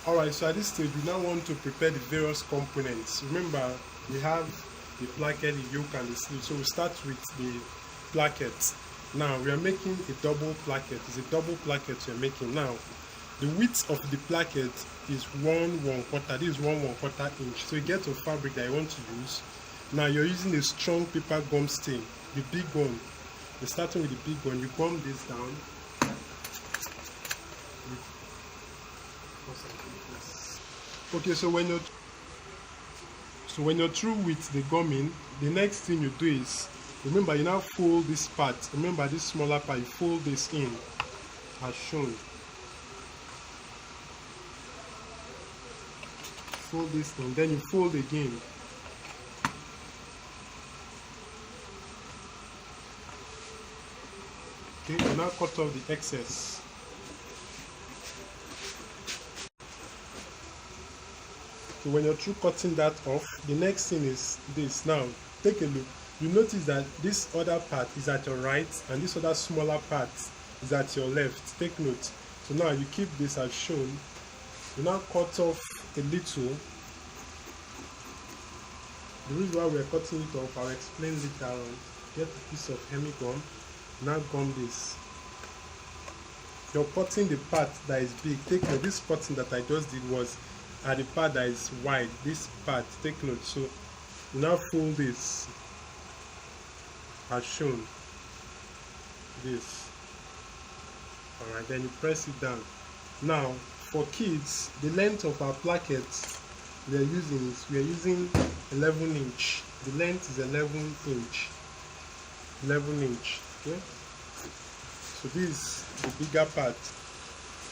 Alright, so at this stage we now want to prepare the various components. Remember, we have the placket, the yoke, and the sleeve. So we start with the placket. Now we are making a double placket. It's a double placket we are making. Now the width of the placket is 1/1/4. This is 1/1/4 inch. So you get a fabric that you want to use. Now you're using a strong paper gum stain, the big one. You're starting with the big one. You gum this down. Okay, so when you're through with the gumming, the next thing you do is, remember, you now fold this part. Remember this smaller part, you fold this in as shown. Fold this in, then you fold again. Okay, you now cut off the excess. So when you're through cutting that off, the next thing is this. Now take a look. You notice that this other part is at your right and this other smaller part is at your left. Take note. So now you keep this as shown. You now cut off a little. The reason why we're cutting it off, I'll explain later on. Get a piece of hemi gum. Now gum this. You're cutting the part that is big. Take note, this cutting that I just did was at the part that is wide. This part, take note. So you now fold this as shown. This. Alright, then you press it down. Now for kids, the length of our plackets we are using 11 inch. The length is 11 inch. 11 inch. Okay. So this is the bigger part.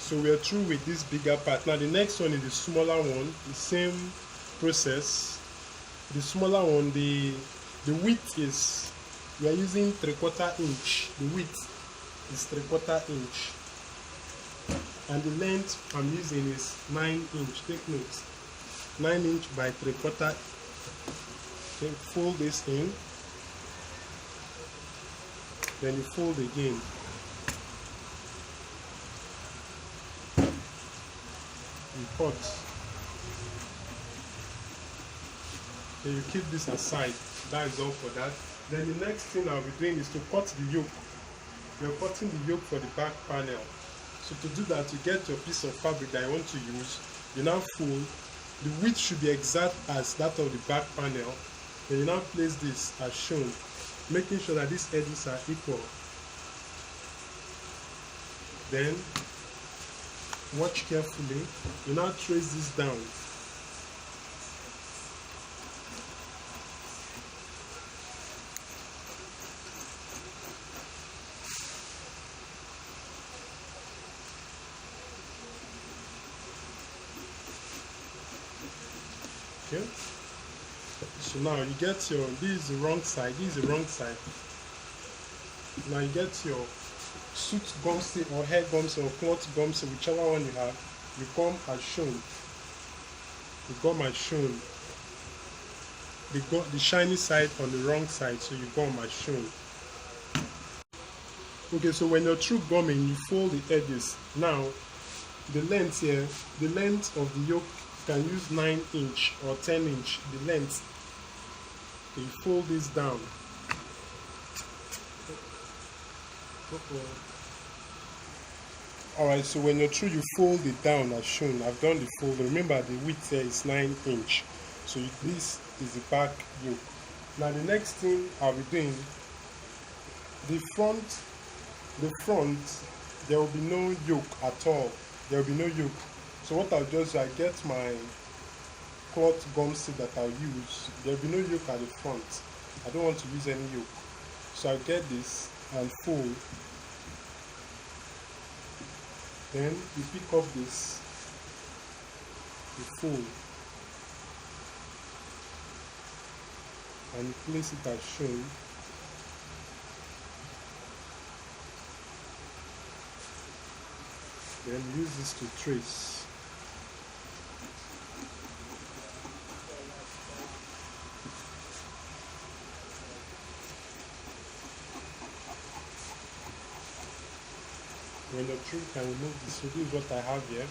So we are through with this bigger part. Now the next one is the smaller one. The same process. The smaller one, the width is, we are using 3/4 inch. The width is 3/4 inch. And the length I'm using is 9 inch. Take note. 9 inch by 3/4. Okay, fold this in. Then you fold again. You cut. Then you keep this aside. That is all for that. Then the next thing I'll be doing is to cut the yoke. We're cutting the yoke for the back panel. So to do that, you get your piece of fabric that you want to use. You now fold. The width should be exact as that of the back panel. Then you now place this as shown, making sure that these edges are equal. Then watch carefully. You now trace this down. Okay. So now you get your, this is the wrong side, this is the wrong side. Now you get your suit gum stick or hair gums or cloth gums, so whichever one you have, you gum as shown. You gum as shown. The shiny side on the wrong side, so you gum as shown. Okay, so when you're through gumming, you fold the edges. Now, the length here, the length of the yoke, you can use 9 inch or 10 inch, the length. Okay, you fold this down. Alright, so when you're through, you fold it down as shown. I've done the fold. Remember, the width here is 9 inch. So this is the back yoke. Now the next thing I'll be doing, the front, there will be no yoke at all. There will be no yoke. So what I'll do is I get my cloth gum stick that I'll use. There will be no yoke at the front. I don't want to use any yoke. So I'll get this and fold. Then you pick up this, you fold, and you place it as shown. Then use this to trace. When you're through, you can remove this. So this is what I have here.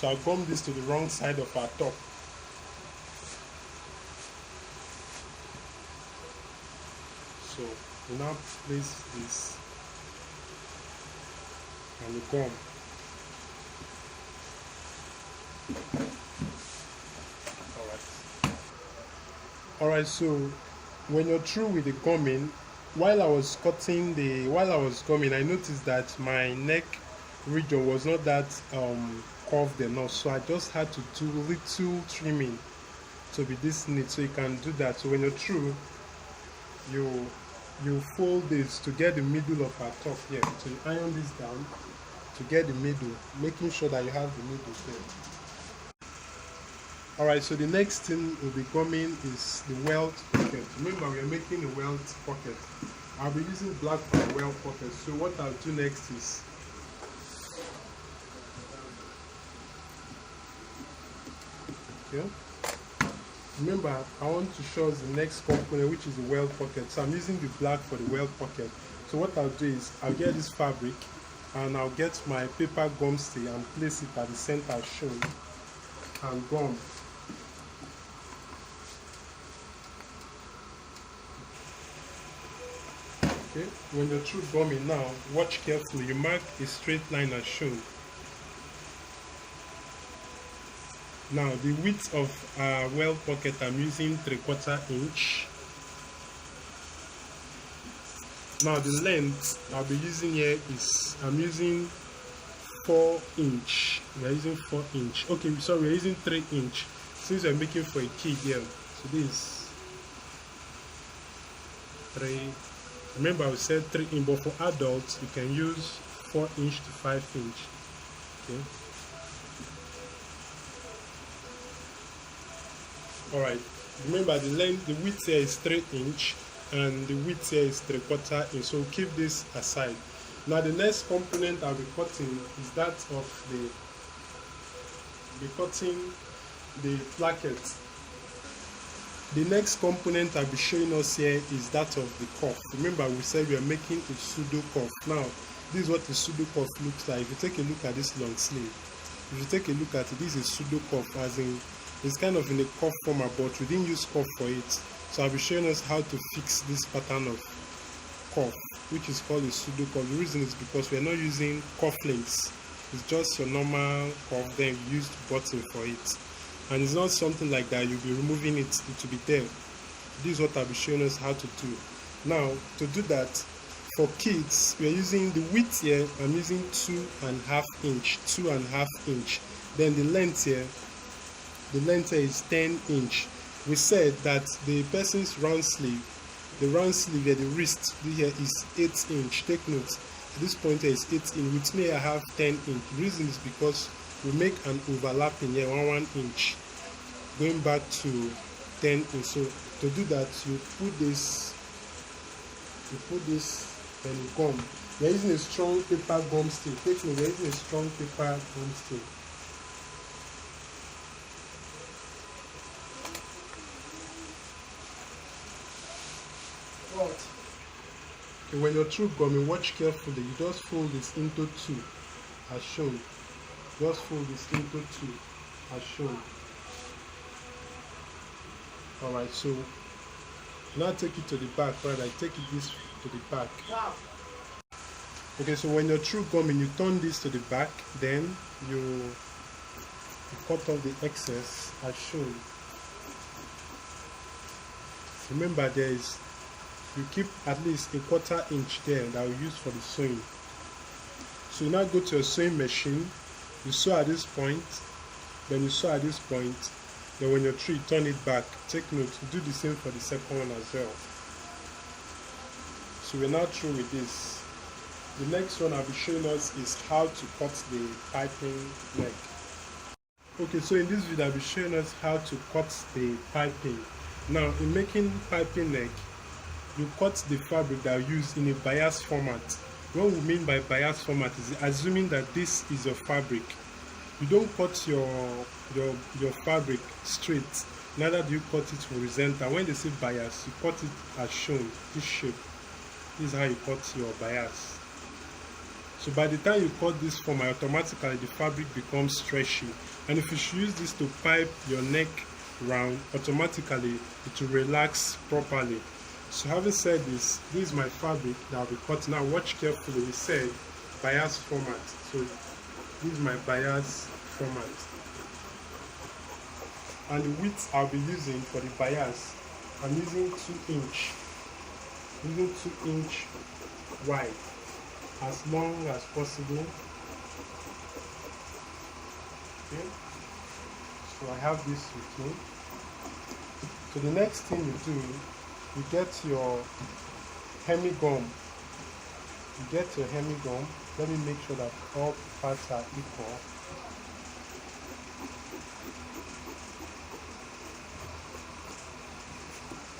So I'll gum this to the wrong side of our top. So we now place this and we gum. Alright, so when you're through with the gumming, while I was gumming, I noticed that my neck region was not that curved enough, so I just had to do little trimming to be this neat. So you can do that. So when you're through, you fold this to get the middle of our top here. So you iron this down to get the middle, making sure that you have the middle there. Alright, so the next thing we'll be gumming is the welt pocket. Remember, we are making a welt pocket. I'll be using black for the welt pocket. So what I'll do next is remember, I want to show us the next component, which is the welt pocket. So I'm using the black for the welt pocket. So what I'll do is I'll get this fabric and I'll get my paper gum stay and place it at the center shown and gum. Okay, when you're through gumming now, watch carefully. You mark a straight line as shown. Now the width of our welt pocket, I'm using 3/4 inch. Now the length I'll be using here is, I'm using 4 inch. We are using 4 inch. Okay, sorry, we're using 3 inch since we're making for a kid here. So this is 3. Remember, we said 3 inch, but for adults you can use 4 inch to 5 inch. Okay. Alright, remember the width here is 3 inch and the width here is 3/4 inch, so keep this aside. Now the next component I'll be cutting is that of the placket. The next component I'll be showing us here is that of the cuff. Remember, we said we are making a pseudo cuff. Now this is what the pseudo cuff looks like. If you take a look at this long sleeve, if you take a look at it, this is pseudo cuff, as in it's kind of in a cuff format, but we didn't use cuff for it. So I'll be showing us how to fix this pattern of cuff, which is called a pseudo cuff. The reason is because we are not using cuff links. It's just your normal cuff, then we used button for it. And it's not something like that you'll be removing it will be there. This is what I'll be showing us how to do. Now to do that, for kids we are using the width here, I'm using 2.5 inch, 2.5 inch. Then the length here is 10 inch. We said that the person's round sleeve, the round sleeve here, the wrist here is 8 inch. Take note, this point here is 8 inch. With me I have 10 inch. The reason is because we make an overlapping here, 1 inch, going back to 10 inch. So to do that, you put this and you gum. We are using a strong paper gum stay. Take note, we are using a strong paper gum stay. Okay, when you're through gumming, watch carefully. You just fold this into 2 as shown. Just fold this into 2 as shown. Alright, so now take it to the back. Right, I take this to the back. Okay, so when you're through gumming, you turn this to the back, then you cut off the excess as shown. Remember, you keep at least 1/4 inch there that we use for the sewing. So you now go to your sewing machine, you sew at this point, then you sew at this point, then when you're through, you turn it back. Take note, do the same for the second one as well. So we're now through with this. The next one I'll be showing us is how to cut the piping neck. Okay, so in this video I'll be showing us how to cut the piping. Now in making piping neck, you cut the fabric that you use in a bias format. What we mean by bias format is assuming that this is your fabric. You don't cut your fabric straight, neither do you cut it horizontal. When they say bias, you cut it as shown, this shape. This is how you cut your bias. So by the time you cut this form, automatically the fabric becomes stretchy. And if you use this to pipe your neck round, automatically it will relax properly. So having said this, this is my fabric that I'll be cutting. Now watch carefully. We said bias format. So this is my bias format. And the width I'll be using for the bias, I'm using 2 inch. Using 2 inch wide, as long as possible. Okay. So I have this with me. So the next thing you do, you get your hemigum. You get your hemigum. Let me make sure that all parts are equal.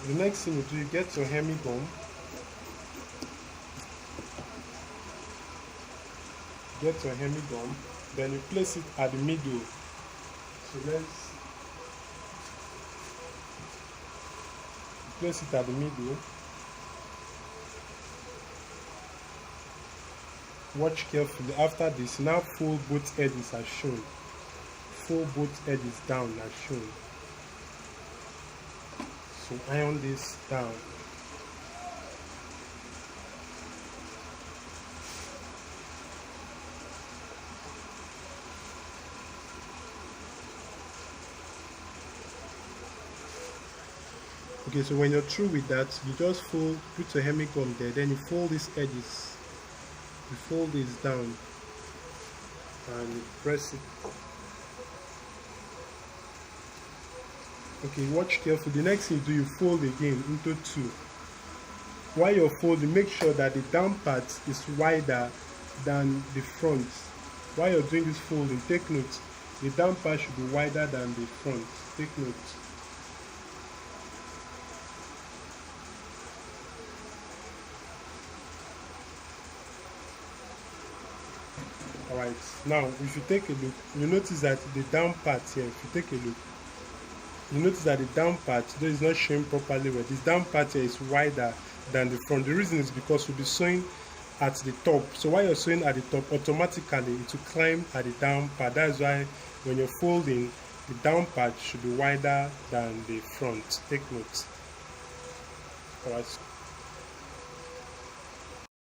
The next thing you do, you get your hemigum. Get your hemigum, then you place it at the middle. So let's place it at the middle. Watch carefully. After this, now fold both edges as shown. Fold both edges down as shown. So iron this down. Okay, so when you're through with that, you just fold, put your hemigum there, then you fold these edges. You fold this down and you press it. Okay, watch carefully. The next thing you do, you fold again into 2. While you're folding, make sure that the down part is wider than the front. While you're doing this folding, take note, the down part should be wider than the front. Take note. Alright, now if you take a look, you notice that the down part here, if you take a look, you notice that the down part, though is not showing properly well, this down part here is wider than the front. The reason is because we'll be sewing at the top. So while you're sewing at the top, automatically it will climb at the down part. That's why when you're folding, the down part should be wider than the front. Take note. Alright.